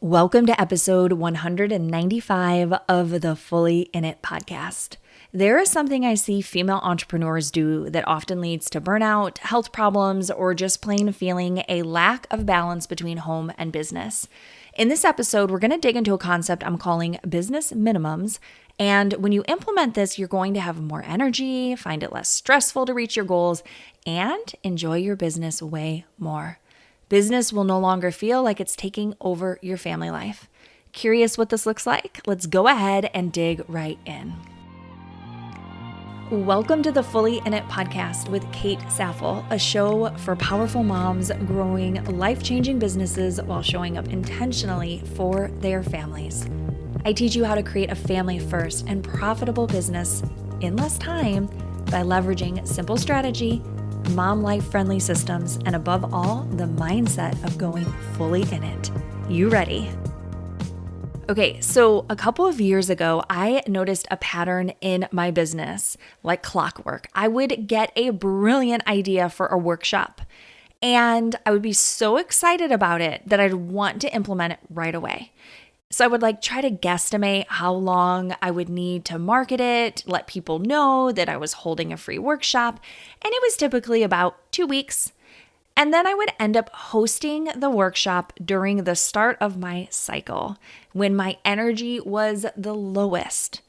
Welcome to episode 195 of the Fully In It podcast. There is something I see female entrepreneurs do that often leads to burnout, health problems, or just plain feeling a lack of balance between home and business. In this episode, we're going to dig into a concept I'm calling business minimums. And when you implement this, you're going to have more energy, find it less stressful to reach your goals, and enjoy your business way more. Business will no longer feel like it's taking over your family life. Curious what this looks like? Let's go ahead and dig right in. Welcome to the Fully In It podcast with Kate Saffel, a show for powerful moms growing life-changing businesses while showing up intentionally for their families. I teach you how to create a family-first and profitable business in less time by leveraging simple strategy, mom life-friendly systems, and above all, the mindset of going fully in it. You ready? Okay, so a couple of years ago, I noticed a pattern in my business, like clockwork. I would get a brilliant idea for a workshop, and I would be so excited about it that I'd want to implement it right away. So I would try to guesstimate how long I would need to market it, let people know that I was holding a free workshop, and it was typically about 2 weeks. And then I would end up hosting the workshop during the start of my cycle when my energy was the lowest.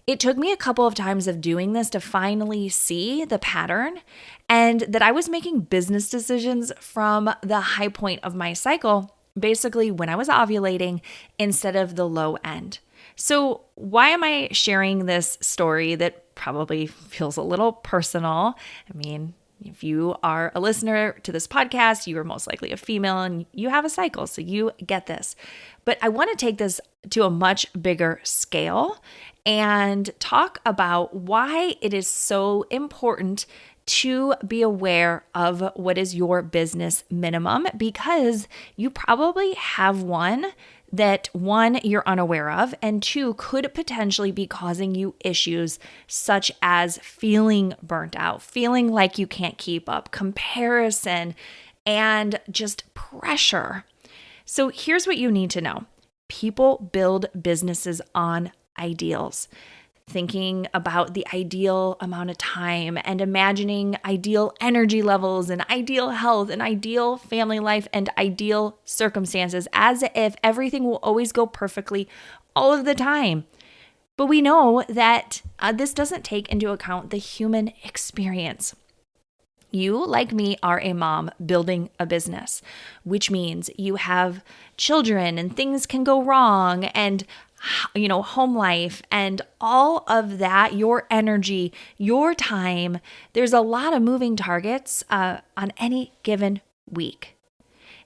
It took me a couple of times of doing this to finally see the pattern and that I was making business decisions from the high point of my cycle, basically when I was ovulating instead of the low end. So why am I sharing this story that probably feels a little personal? I mean, if you are a listener to this podcast, you are most likely a female and you have a cycle, so you get this. But I want to take this to a much bigger scale and talk about why it is so important to be aware of what is your business minimum, because you probably have one that one, you're unaware of, and two, could potentially be causing you issues such as feeling burnt out, feeling like you can't keep up, comparison, and just pressure. So here's what you need to know. People build businesses on ideals. Thinking about the ideal amount of time and imagining ideal energy levels and ideal health and ideal family life and ideal circumstances as if everything will always go perfectly all of the time. But we know that this doesn't take into account the human experience. You, like me, are a mom building a business, which means you have children and things can go wrong and home life and all of that, your energy, your time. There's a lot of moving targets on any given week.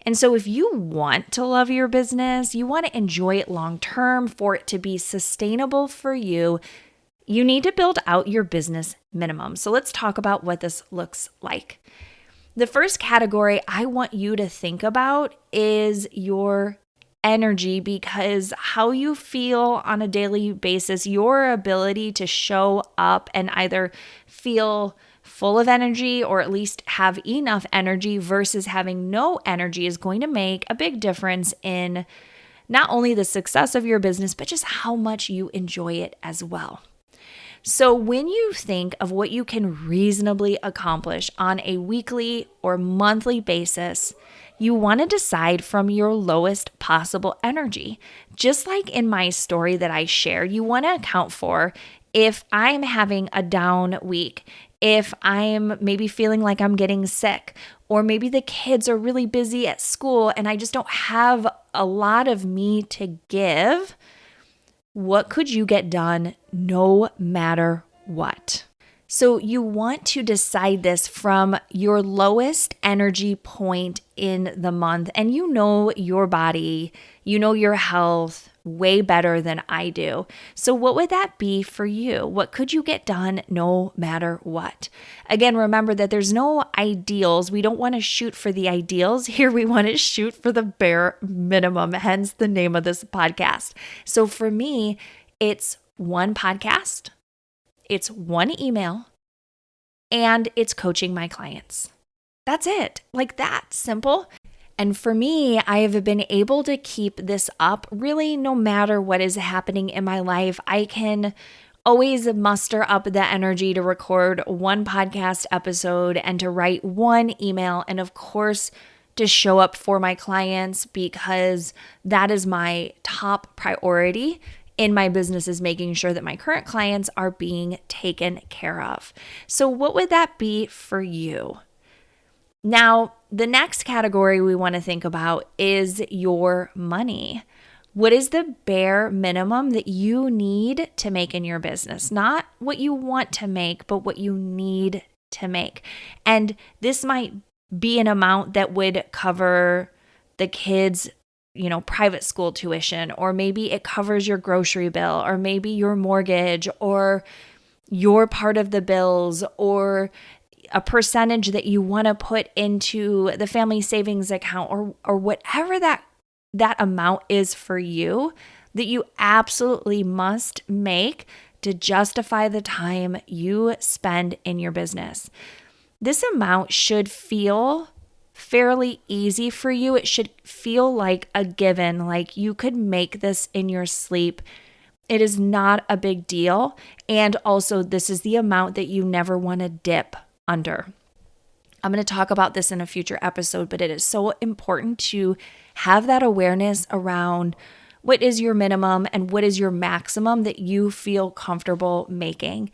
And so if you want to love your business, you want to enjoy it long term, for it to be sustainable for you, you need to build out your business minimum. So let's talk about what this looks like. The first category I want you to think about is your energy, because how you feel on a daily basis, your ability to show up and either feel full of energy or at least have enough energy versus having no energy is going to make a big difference in not only the success of your business, but just how much you enjoy it as well. So when you think of what you can reasonably accomplish on a weekly or monthly basis, you want to decide from your lowest possible energy. Just like in my story that I shared, you want to account for if I'm having a down week, if I'm maybe feeling like I'm getting sick, or maybe the kids are really busy at school and I just don't have a lot of me to give. What could you get done no matter what? So you want to decide this from your lowest energy point in the month. And you know your body, you know your health way better than I do. So what would that be for you? What could you get done no matter what? Again, remember that there's no ideals. We don't want to shoot for the ideals. Here we want to shoot for the bare minimum, hence the name of this podcast. So for me, it's one podcast. It's one email, and it's coaching my clients. That's it. Like that simple. And for me, I have been able to keep this up really no matter what is happening in my life. I can always muster up the energy to record one podcast episode and to write one email, and of course, to show up for my clients, because that is my top priority in my business, is making sure that my current clients are being taken care of. So what would that be for you? Now, the next category we want to think about is your money. What is the bare minimum that you need to make in your business? Not what you want to make, but what you need to make. And this might be an amount that would cover the kids' private school tuition, or maybe it covers your grocery bill, or maybe your mortgage, or your part of the bills, or a percentage that you want to put into the family savings account, or whatever that amount is for you, that you absolutely must make to justify the time you spend in your business. This amount should feel fairly easy for you. It should feel like a given, like you could make this in your sleep. It is not a big deal. And also, this is the amount that you never want to dip under. I'm going to talk about this in a future episode, but it is so important to have that awareness around what is your minimum and what is your maximum that you feel comfortable making.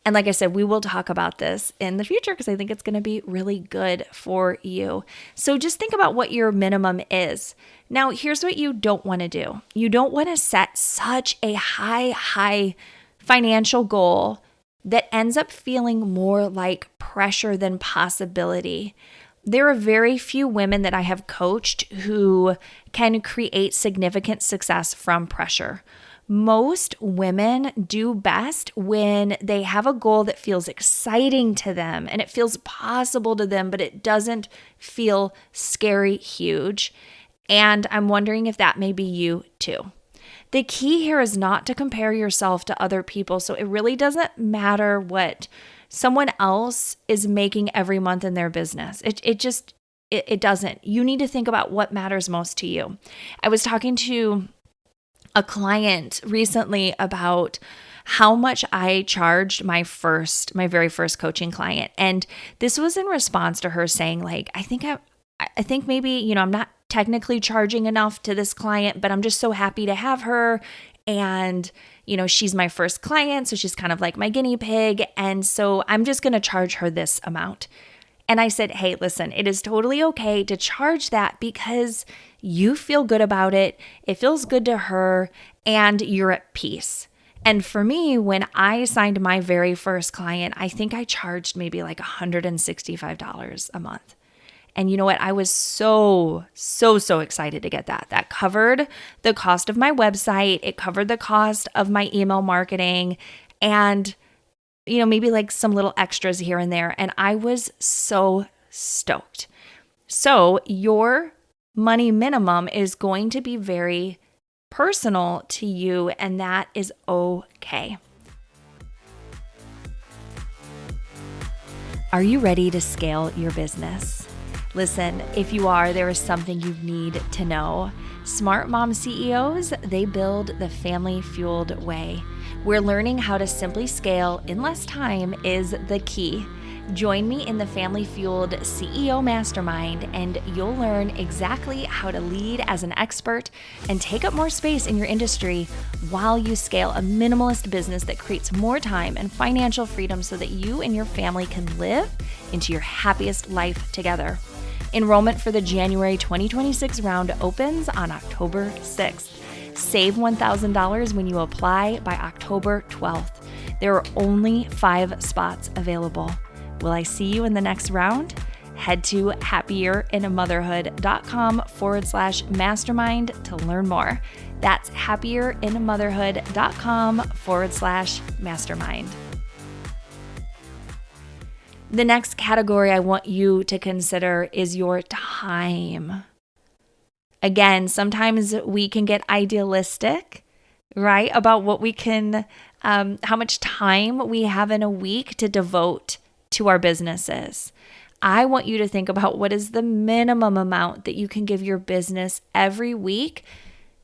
And like I said, we will talk about this in the future because I think it's going to be really good for you. So just think about what your minimum is. Now, here's what you don't want to do. You don't want to set such a high financial goal that ends up feeling more like pressure than possibility. There are very few women that I have coached who can create significant success from pressure. Most women do best when they have a goal that feels exciting to them and it feels possible to them, but it doesn't feel scary huge. And I'm wondering if that may be you too. The key here is not to compare yourself to other people. So it really doesn't matter what someone else is making every month in their business. It doesn't. You need to think about what matters most to you. I was talking to a client recently about how much I charged my very first coaching client. And this was in response to her saying, like, I think maybe, I'm not technically charging enough to this client, but I'm just so happy to have her. And, she's my first client, so she's kind of like my guinea pig. And so I'm just going to charge her this amount. And I said, hey, listen, it is totally okay to charge that because you feel good about it. It feels good to her and you're at peace. And for me, when I signed my very first client, I think I charged maybe like $165 a month. And you know what? I was so excited to get that. That covered the cost of my website. It covered the cost of my email marketing and, maybe like some little extras here and there. And I was so stoked. So your money minimum is going to be very personal to you, and that is okay. Are you ready to scale your business? Listen, if you are, there is something you need to know. Smart mom CEOs, they build the family-fueled way. Where learning how to simply scale in less time is the key. Join me in the Family Fueled CEO Mastermind, and you'll learn exactly how to lead as an expert and take up more space in your industry while you scale a minimalist business that creates more time and financial freedom so that you and your family can live into your happiest life together. Enrollment for the January 2026 round opens on October 6th. Save $1,000 when you apply by October 12th. There are only 5 spots available. Will I see you in the next round? Head to happierinaMotherhood.com/mastermind to learn more. That's happierinaMotherhood.com/mastermind. The next category I want you to consider is your time. Again, sometimes we can get idealistic, right, about what we can, how much time we have in a week to devote to our businesses. I want you to think about what is the minimum amount that you can give your business every week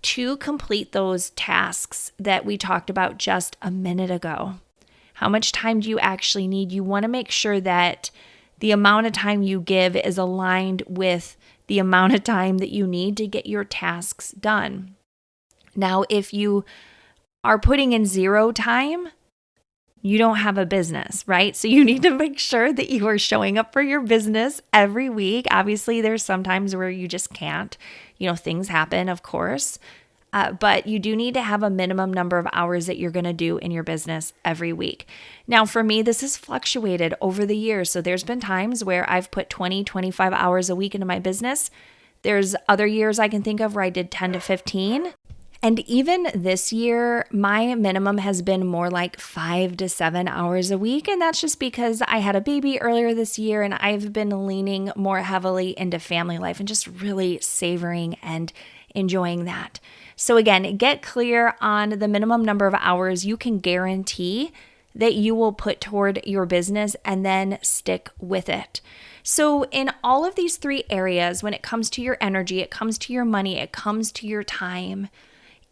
to complete those tasks that we talked about just a minute ago. How much time do you actually need? You want to make sure that the amount of time you give is aligned with the amount of time that you need to get your tasks done. Now, if you are putting in 0 time, you don't have a business, right? So you need to make sure that you are showing up for your business every week. Obviously, there's some times where you just can't. Things happen, of course. But you do need to have a minimum number of hours that you're going to do in your business every week. Now, for me, this has fluctuated over the years. So there's been times where I've put 20, 25 hours a week into my business. There's other years I can think of where I did 10 to 15. And even this year, my minimum has been more like 5 to 7 hours a week. And that's just because I had a baby earlier this year and I've been leaning more heavily into family life and just really savoring and enjoying that. So again, get clear on the minimum number of hours you can guarantee that you will put toward your business and then stick with it. So in all of these 3 areas, when it comes to your energy, it comes to your money, it comes to your time,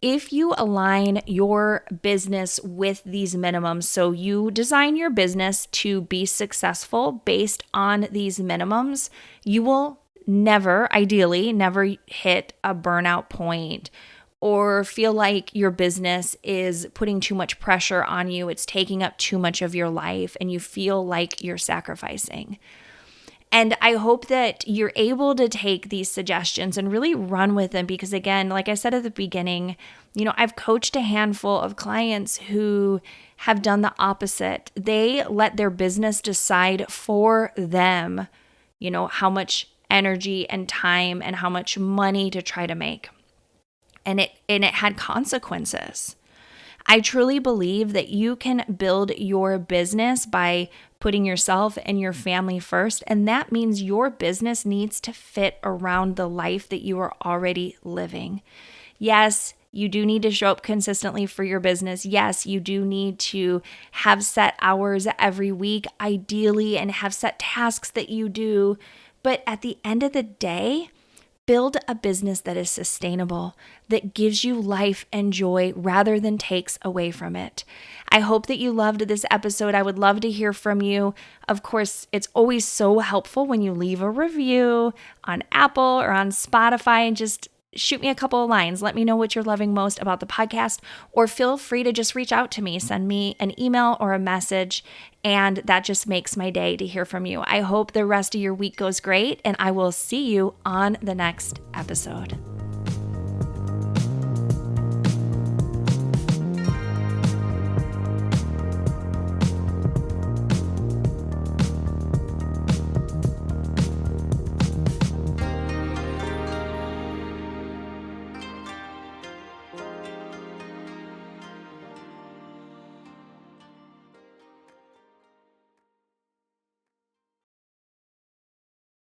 if you align your business with these minimums, so you design your business to be successful based on these minimums, you will ideally never hit a burnout point or feel like your business is putting too much pressure on you, it's taking up too much of your life, and you feel like you're sacrificing. And I hope that you're able to take these suggestions and really run with them because, again, like I said at the beginning, I've coached a handful of clients who have done the opposite. They let their business decide for them, how much energy and time and how much money to try to make. And it had consequences. I truly believe that you can build your business by putting yourself and your family first, and that means your business needs to fit around the life that you are already living. Yes, you do need to show up consistently for your business. Yes, you do need to have set hours every week, ideally, and have set tasks that you do. But at the end of the day, build a business that is sustainable, that gives you life and joy rather than takes away from it. I hope that you loved this episode. I would love to hear from you. Of course, it's always so helpful when you leave a review on Apple or on Spotify and just shoot me a couple of lines. Let me know what you're loving most about the podcast, or feel free to just reach out to me. Send me an email or a message, and that just makes my day to hear from you. I hope the rest of your week goes great, and I will see you on the next episode.